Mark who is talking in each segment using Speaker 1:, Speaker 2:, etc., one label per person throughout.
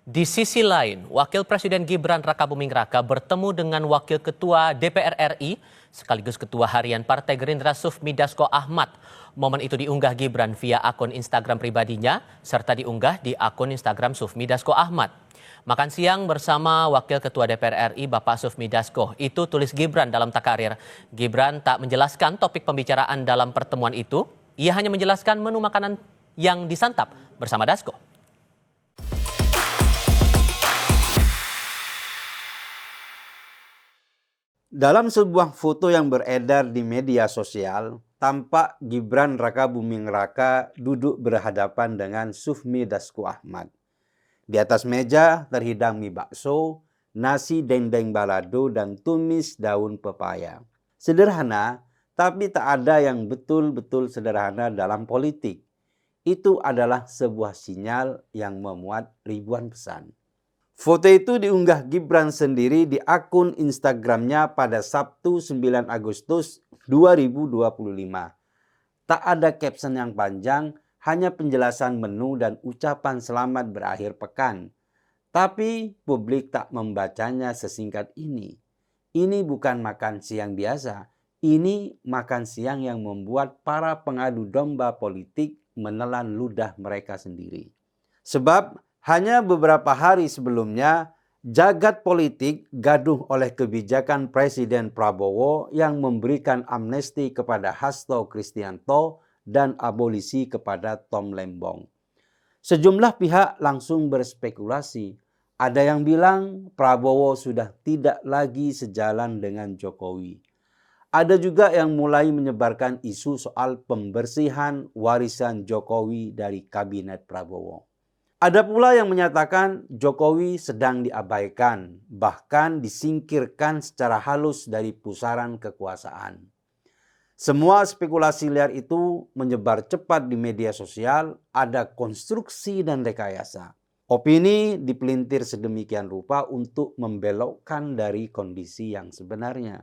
Speaker 1: Di sisi lain, Wakil Presiden Gibran Rakabuming Raka bertemu dengan Wakil Ketua DPR RI sekaligus Ketua Harian Partai Gerindra Sufmi Dasko Ahmad. Momen itu diunggah Gibran via akun Instagram pribadinya serta diunggah di akun Instagram Sufmi Dasko Ahmad. Makan siang bersama Wakil Ketua DPR RI Bapak Sufmi Dasko, itu tulis Gibran dalam Takarir. Gibran tak menjelaskan topik pembicaraan dalam pertemuan itu, ia hanya menjelaskan menu makanan yang disantap bersama Dasko.
Speaker 2: Dalam sebuah foto yang beredar di media sosial, tampak Gibran Rakabuming Raka duduk berhadapan dengan Sufmi Dasko Ahmad. Di atas meja terhidang mie bakso, nasi dendeng balado, dan tumis daun pepaya. Sederhana, tapi tak ada yang betul-betul sederhana dalam politik. Itu adalah sebuah sinyal yang memuat ribuan pesan. Foto itu diunggah Gibran sendiri di akun Instagramnya pada Sabtu 9 Agustus 2025. Tak ada caption yang panjang, hanya penjelasan menu dan ucapan selamat berakhir pekan. Tapi publik tak membacanya sesingkat ini. Ini bukan makan siang biasa, ini makan siang yang membuat para pengadu domba politik menelan ludah mereka sendiri. Sebab hanya beberapa hari sebelumnya, jagat politik gaduh oleh kebijakan Presiden Prabowo yang memberikan amnesti kepada Hasto Kristianto dan abolisi kepada Tom Lembong. Sejumlah pihak langsung berspekulasi. Ada yang bilang Prabowo sudah tidak lagi sejalan dengan Jokowi. Ada juga yang mulai menyebarkan isu soal pembersihan warisan Jokowi dari kabinet Prabowo. Ada pula yang menyatakan Jokowi sedang diabaikan, bahkan disingkirkan secara halus dari pusaran kekuasaan. Semua spekulasi liar itu menyebar cepat di media sosial, ada konstruksi dan rekayasa. Opini dipelintir sedemikian rupa untuk membelokkan dari kondisi yang sebenarnya.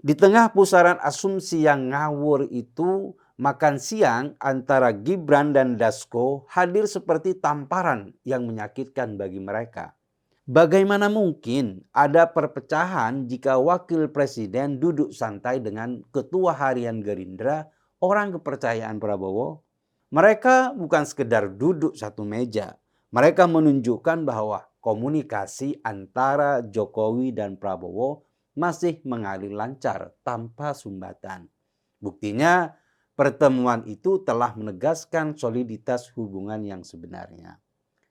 Speaker 2: Di tengah pusaran asumsi yang ngawur itu, makan siang antara Gibran dan Dasko hadir seperti tamparan yang menyakitkan bagi mereka. Bagaimana mungkin ada perpecahan jika wakil presiden duduk santai dengan ketua harian Gerindra, orang kepercayaan Prabowo? Mereka bukan sekedar duduk satu meja. Mereka menunjukkan bahwa komunikasi antara Jokowi dan Prabowo masih mengalir lancar tanpa sumbatan. Buktinya, pertemuan itu telah menegaskan soliditas hubungan yang sebenarnya.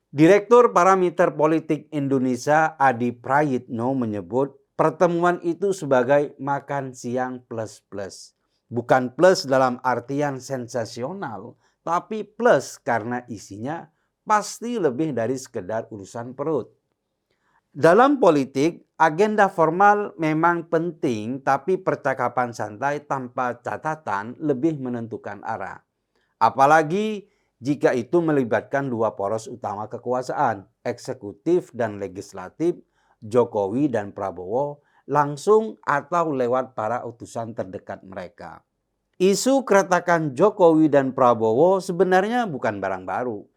Speaker 2: Direktur Parameter Politik Indonesia Adi Prayitno menyebut pertemuan itu sebagai makan siang plus-plus. Bukan plus dalam artian sensasional, tapi plus karena isinya pasti lebih dari sekedar urusan perut. Dalam politik, agenda formal memang penting, tapi percakapan santai tanpa catatan lebih menentukan arah. Apalagi jika itu melibatkan dua poros utama kekuasaan, eksekutif dan legislatif, Jokowi dan Prabowo, langsung atau lewat para utusan terdekat mereka. Isu keretakan Jokowi dan Prabowo sebenarnya bukan barang baru.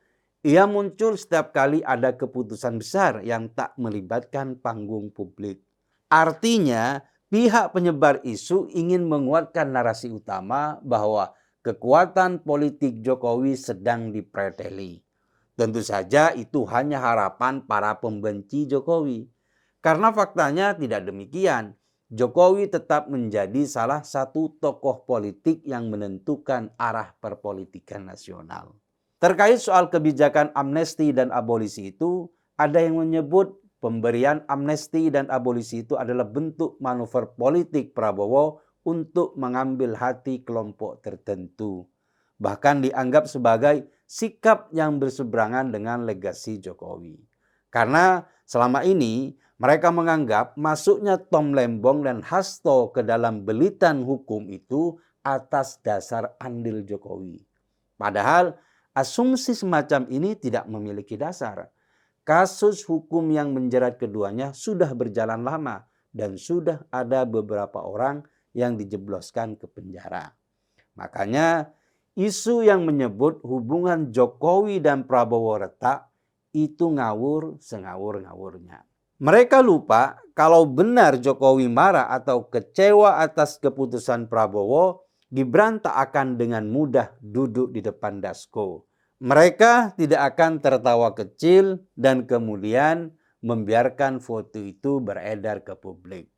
Speaker 2: Ia muncul setiap kali ada keputusan besar yang tak melibatkan panggung publik. Artinya, pihak penyebar isu ingin menguatkan narasi utama bahwa kekuatan politik Jokowi sedang dipreteli. Tentu saja itu hanya harapan para pembenci Jokowi. Karena faktanya tidak demikian. Jokowi tetap menjadi salah satu tokoh politik yang menentukan arah perpolitikan nasional. Terkait soal kebijakan amnesti dan abolisi itu, ada yang menyebut pemberian amnesti dan abolisi itu adalah bentuk manuver politik Prabowo untuk mengambil hati kelompok tertentu. Bahkan dianggap sebagai sikap yang berseberangan dengan legasi Jokowi. Karena selama ini mereka menganggap masuknya Tom Lembong dan Hasto ke dalam belitan hukum itu atas dasar andil Jokowi. Padahal asumsi semacam ini tidak memiliki dasar. Kasus hukum yang menjerat keduanya sudah berjalan lama dan sudah ada beberapa orang yang dijebloskan ke penjara. Makanya isu yang menyebut hubungan Jokowi dan Prabowo retak itu ngawur sengawur-ngawurnya. Mereka lupa kalau benar Jokowi marah atau kecewa atas keputusan Prabowo, Gibran tak akan dengan mudah duduk di depan dasko. Mereka tidak akan tertawa kecil dan kemudian membiarkan foto itu beredar ke publik.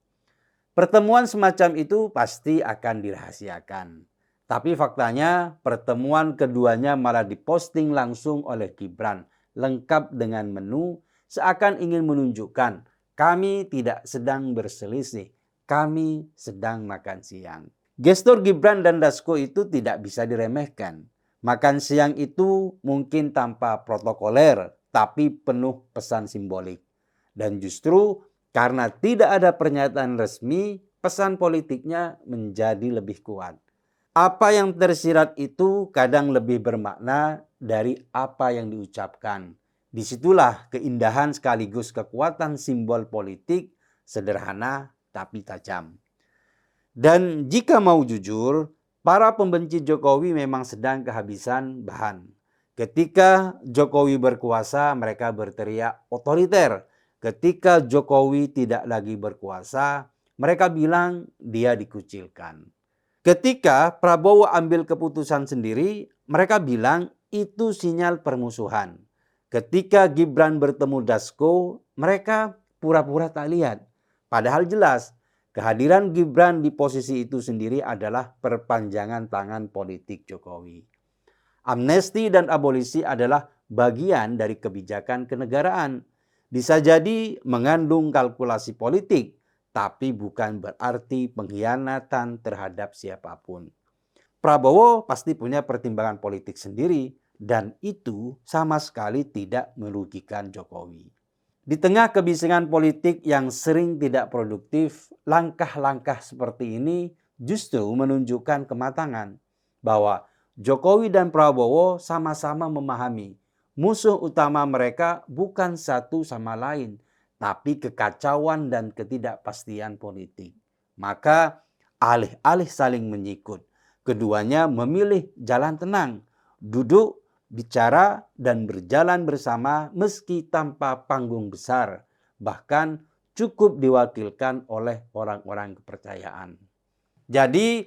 Speaker 2: Pertemuan semacam itu pasti akan dirahasiakan. Tapi faktanya pertemuan keduanya malah diposting langsung oleh Gibran, lengkap dengan menu, seakan ingin menunjukkan kami tidak sedang berselisih, kami sedang makan siang. Gestur Gibran dan dasko itu tidak bisa diremehkan. Makan siang itu mungkin tanpa protokoler, tapi penuh pesan simbolik. Dan justru karena tidak ada pernyataan resmi, pesan politiknya menjadi lebih kuat. Apa yang tersirat itu kadang lebih bermakna dari apa yang diucapkan. Disitulah keindahan sekaligus kekuatan simbol politik, sederhana tapi tajam. Dan jika mau jujur, para pembenci Jokowi memang sedang kehabisan bahan. Ketika Jokowi berkuasa, mereka berteriak otoriter. Ketika Jokowi tidak lagi berkuasa, mereka bilang dia dikucilkan. Ketika Prabowo ambil keputusan sendiri, mereka bilang itu sinyal permusuhan. Ketika Gibran bertemu dasko, mereka pura-pura tak lihat. Padahal jelas, kehadiran Gibran di posisi itu sendiri adalah perpanjangan tangan politik Jokowi. Amnesti dan abolisi adalah bagian dari kebijakan kenegaraan. Bisa jadi mengandung kalkulasi politik, tapi bukan berarti pengkhianatan terhadap siapapun. Prabowo pasti punya pertimbangan politik sendiri dan itu sama sekali tidak merugikan Jokowi. Di tengah kebisingan politik yang sering tidak produktif, langkah-langkah seperti ini justru menunjukkan kematangan bahwa Jokowi dan Prabowo sama-sama memahami musuh utama mereka bukan satu sama lain, tapi kekacauan dan ketidakpastian politik. Maka alih-alih saling menyikut, keduanya memilih jalan tenang, duduk, bicara, dan berjalan bersama meski tanpa panggung besar, bahkan cukup diwakilkan oleh orang-orang kepercayaan. Jadi,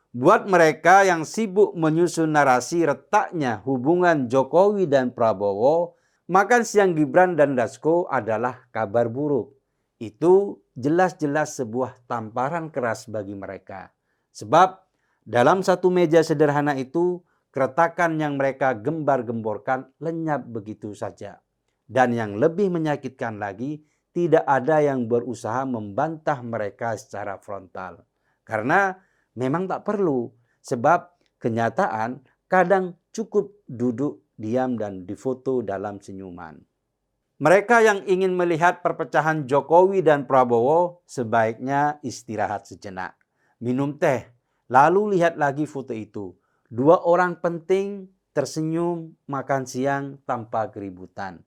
Speaker 2: buat mereka yang sibuk menyusun narasi retaknya hubungan Jokowi dan Prabowo, makan siang Gibran dan dasko adalah kabar buruk. Itu jelas-jelas sebuah tamparan keras bagi mereka. Sebab dalam satu meja sederhana itu, keretakan yang mereka gembar-gemborkan lenyap begitu saja. Dan yang lebih menyakitkan lagi, tidak ada yang berusaha membantah mereka secara frontal. Karena memang tak perlu, sebab kenyataan kadang cukup duduk diam dan difoto dalam senyuman. Mereka yang ingin melihat perpecahan Jokowi dan Prabowo sebaiknya istirahat sejenak. Minum teh, lalu lihat lagi foto itu. Dua orang penting tersenyum makan siang tanpa keributan.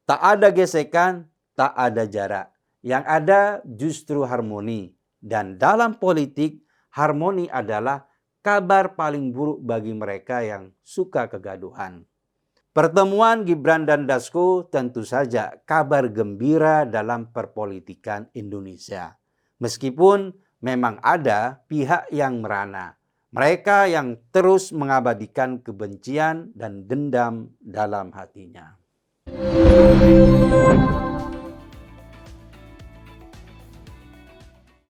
Speaker 2: Tak ada gesekan, tak ada jarak. Yang ada justru harmoni. Dan dalam politik, harmoni adalah kabar paling buruk bagi mereka yang suka kegaduhan. Pertemuan Gibran dan dasko tentu saja kabar gembira dalam perpolitikan Indonesia. Meskipun memang ada pihak yang merana. Mereka yang terus mengabadikan kebencian dan dendam dalam hatinya.